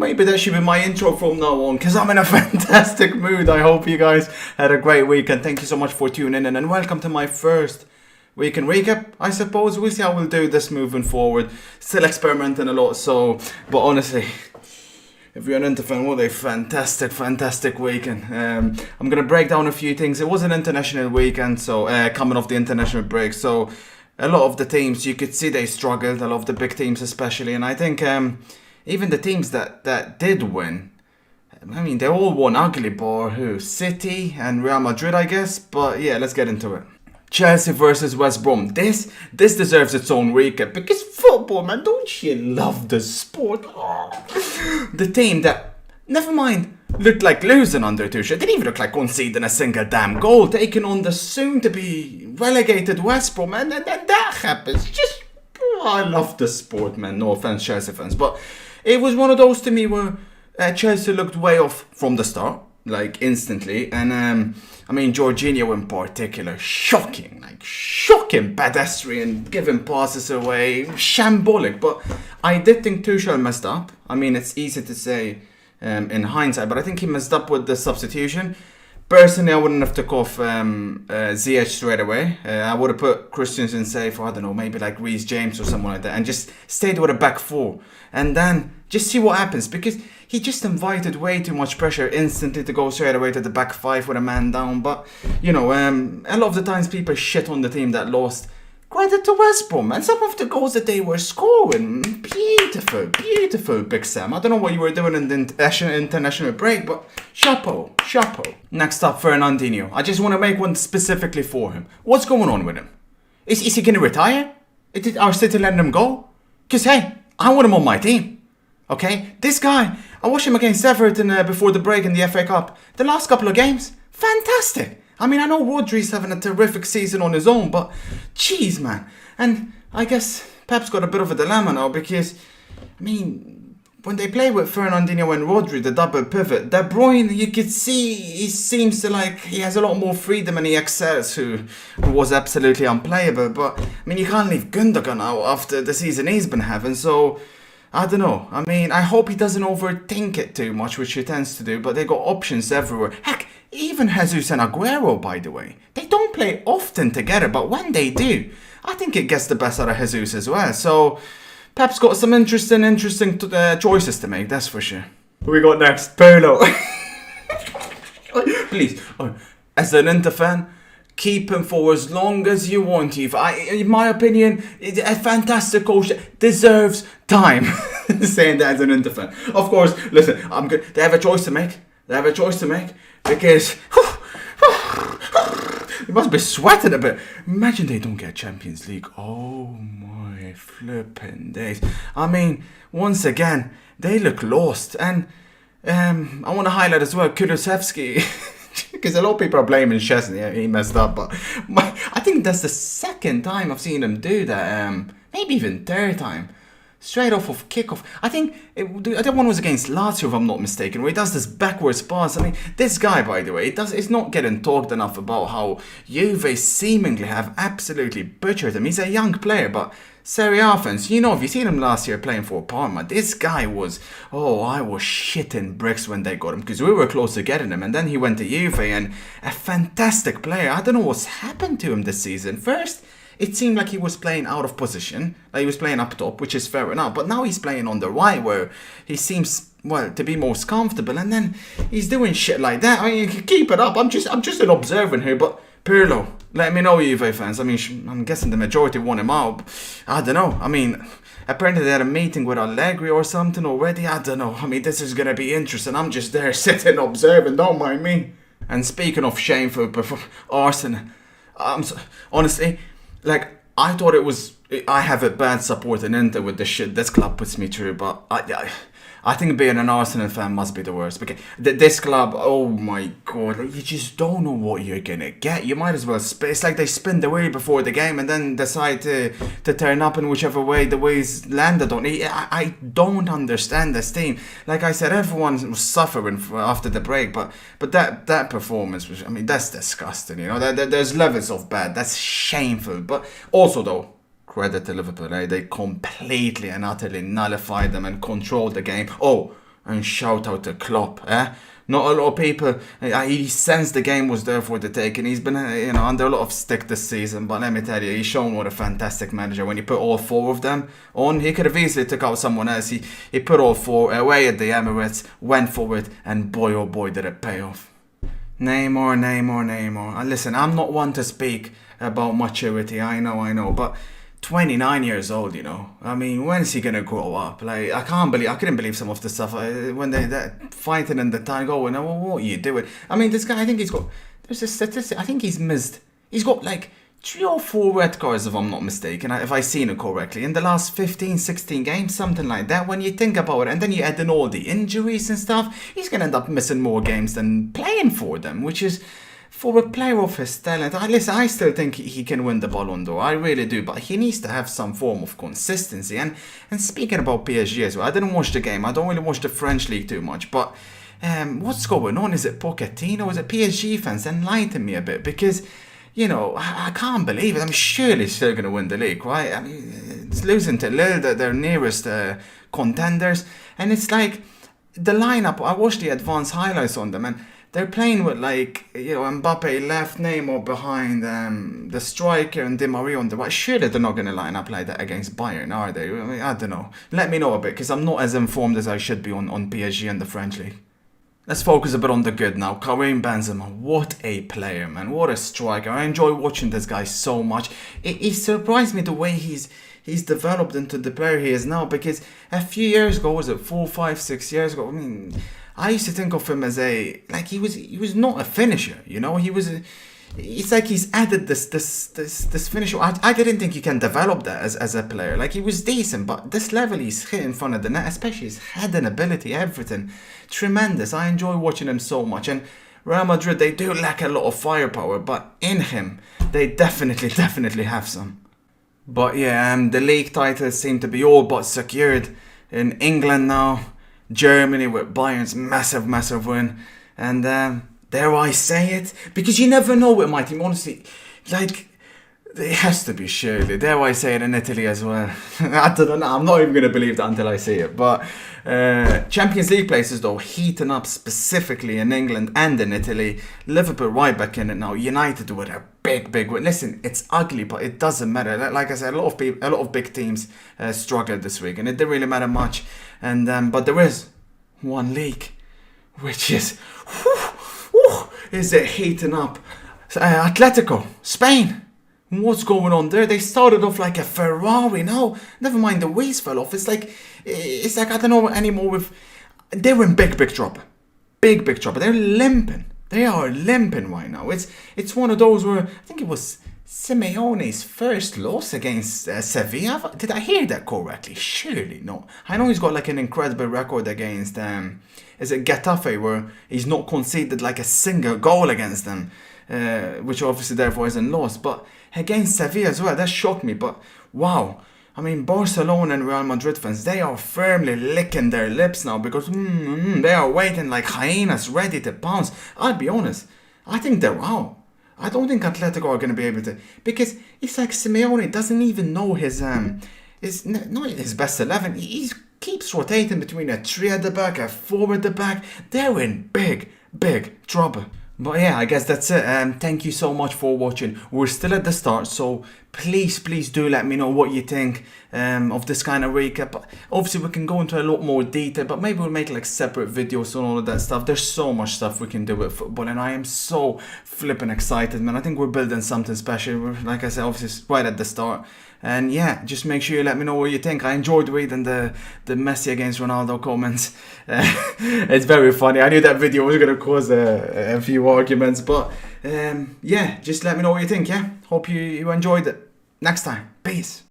maybe that should be my intro from now on, because I'm in a fantastic mood. I hope you guys had a great week, and thank you so much for tuning in, and welcome to my first weekend recap, I suppose. We'll see how we'll do this moving forward. Still experimenting a lot, but honestly, if you're an Inter fan, what a fantastic weekend. I'm going to break down a few things. It was an international weekend, so coming off the international break, so a lot of the teams, you could see they struggled, a lot of the big teams especially, and I think even the teams that did win, I mean, they all won ugly, bar City and Real Madrid, I guess, but yeah, let's get into it. Chelsea versus West Brom. This deserves its own recap, because football, man, don't you love the sport? Oh. The team that, never mind, looked like losing under Tuchel, didn't even look like conceding a single damn goal, taking on the soon-to-be relegated West Brom, and then that happens. Just, I love the sport, man. No offense, Chelsea fans, but it was one of those to me where Chelsea looked way off from the start, like instantly, and I mean, Jorginho in particular, shocking pedestrian, giving passes away, shambolic. But I did think Tuchel messed up. I mean, it's easy to say in hindsight, but I think he messed up with the substitution. Personally, I wouldn't have took off Ziyech straight away. I would have put Christensen safe, or I don't know, maybe like Reece James or someone like that, and just stayed with a back four. And then just see what happens, because he just invited way too much pressure instantly to go straight away to the back five with a man down. But, you know, a lot of the times people shit on the team that lost. Credit to West Brom, and some of the goals that they were scoring, beautiful, Big Sam. I don't know what you were doing in the international break, but chapeau. Next up, Fernandinho. I just want to make one specifically for him. What's going on with him? Is he going to retire? Did our City let him go? Because, hey, I want him on my team. Okay? This guy, I watched him against Everton before the break in the FA Cup. The last couple of games, fantastic. I mean, I know Rodri's having a terrific season on his own, but jeez, man. And I guess Pep's got a bit of a dilemma now, because, I mean, when they play with Fernandinho and Rodri, the double pivot, De Bruyne, you could see he seems to he has a lot more freedom, and he excels, who was absolutely unplayable. But, I mean, you can't leave Gundogan out after the season he's been having, so I don't know. I mean, I hope he doesn't overthink it too much, which he tends to do, but they got options everywhere. Heck, even Jesus and Aguero, by the way. They don't play often together, but when they do, I think it gets the best out of Jesus as well. So, Pep's got some interesting choices to make, that's for sure. Who we got next? Pirlo. Please, as an Inter fan, keep him for as long as you want, Eve. In my opinion, a fantastic coach deserves time. Saying that as an Inter fan. Of course, listen, I'm good. They have a choice to make. Because they must be sweating a bit. Imagine they don't get Champions League. Oh my flipping days. I mean, once again, they look lost. And I want to highlight as well Kulusevski. Because a lot of people are blaming Szczesny. He messed up. But I think that's the second time I've seen him do that. Maybe even third time. Straight off of kickoff. I think the other one was against Lazio, if I'm not mistaken, where he does this backwards pass. I mean, this guy, by the way, it's not getting talked enough about how Juve seemingly have absolutely butchered him. He's a young player, but Serie A fans, you know, if you seen him last year playing for Parma, this guy was, I was shitting bricks when they got him, because we were close to getting him, and then he went to Juve, and a fantastic player. I don't know what's happened to him this season. First, it seemed like he was playing out of position, like he was playing up top, which is fair enough, but now he's playing on the right, where he seems, to be most comfortable, and then he's doing shit like that. I mean, keep it up. I'm just an observer here, but Pirlo, let me know, Juve fans. I mean, I'm guessing the majority want him out. I don't know. I mean, apparently they had a meeting with Allegri or something already. I don't know. I mean, this is gonna be interesting. I'm just there sitting observing. Don't mind me. And speaking of shameful, Arsenal, honestly, I thought it was. I have a bad support in Inter with the shit this club puts me through, but I think being an Arsenal fan must be the worst. Because this club, oh my god, you just don't know what you're gonna get. You might as well it's like they spin the wheel before the game and then decide to turn up in whichever way the ways landed on. I don't understand this team. Like I said, everyone was suffering after the break, but that performance was, I mean, that's disgusting. You know, there's levels of bad. That's shameful. But also though, credit to Liverpool, they completely and utterly nullified them and controlled the game. Oh, and shout out to Klopp, eh? Not a lot of people. He sensed the game was there for the taking. He's been, under a lot of stick this season. But let me tell you, he's shown what a fantastic manager. When he put all four of them on, he could have easily took out someone else. He put all four away at the Emirates, went for it, and boy oh boy did it pay off. Neymar. And listen, I'm not one to speak about maturity. I know, but 29 years old, I mean, when is he gonna grow up? Like, I couldn't believe some of the stuff when they're fighting in the time. Going, well, what are you doing? I mean, this guy, I think there's a statistic. I think he's got like 3 or 4 red cards, if I'm not mistaken, if I've seen it correctly, in the last 15, 16 games, something like that. When you think about it, and then you add in all the injuries and stuff, he's gonna end up missing more games than playing for them, which is, for a player of his talent, I still think he can win the Ballon d'Or. I really do, but he needs to have some form of consistency. And speaking about PSG as well, I didn't watch the game. I don't really watch the French league too much, but what's going on? Is it Pochettino? Is it PSG fans? Enlighten me a bit, because I can't believe it. I mean, surely still going to win the league, right? I mean, it's losing to Lille, their nearest contenders, and it's like the lineup. I watched the advanced highlights on them, and they're playing with Mbappe left, Neymar behind, the striker and Di Maria on the right. Surely they're not going to line up like that against Bayern, are they? I mean, I don't know. Let me know a bit, because I'm not as informed as I should be on PSG and the French league. Let's focus a bit on the good now. Karim Benzema, what a player, man. What a striker. I enjoy watching this guy so much. He surprised me the way he's developed into the player he is now, because a few years ago, was it 4, 5, 6 years ago? I mean, I used to think of him as he was not a finisher, it's like he's added this finisher. I didn't think you can develop that as a player. Like, he was decent, but this level he's hit in front of the net, especially his heading ability, everything, tremendous. I enjoy watching him so much. And Real Madrid, they do lack a lot of firepower, but in him, they definitely have some. But yeah, the league titles seem to be all but secured in England now. Germany with Bayern's massive win, and dare I say it, because you never know with my team, honestly, like, it has to be surely, dare I say it, in Italy as well. I don't know, I'm not even going to believe that until I see it, but Champions League places though, heating up specifically in England and in Italy. Liverpool right back in it now, United with a big win. Listen, it's ugly, but it doesn't matter. Like I said, a lot of big teams struggled this week, and it didn't really matter much. And but there is one league which is it heating up. Atletico, Spain. What's going on there? They started off like a Ferrari. No, never mind, the wheels fell off. It's like I don't know anymore. They're in big trouble. Big trouble. They're limping. They are limping right now. It's one of those where I think it was Simeone's first loss against Sevilla. Did I hear that correctly? Surely not. I know he's got like an incredible record against is it Getafe, where he's not conceded like a single goal against them, which obviously therefore isn't lost. But against Sevilla as well, that shocked me. But wow, I mean, Barcelona and Real Madrid fans, they are firmly licking their lips now, because they are waiting like hyenas ready to pounce. I'll be honest, I think they're out. I don't think Atletico are going to be able to, because it's like Simeone doesn't even know his best 11. He keeps rotating between a 3 at the back, a 4 at the back. They're in big trouble. But yeah, I guess that's it. Thank you so much for watching. We're still at the start, so please do let me know what you think of this kind of recap. Obviously, we can go into a lot more detail, but maybe we'll make like separate videos on all of that stuff. There's so much stuff we can do with football, and I am so flipping excited, man. I think we're building something special. We're, like I said, obviously right at the start. And yeah, just make sure you let me know what you think. I enjoyed reading the Messi against Ronaldo comments. It's very funny. I knew that video was going to cause a few arguments, but yeah, just let me know what you think, yeah? Hope you enjoyed it. Next time, peace.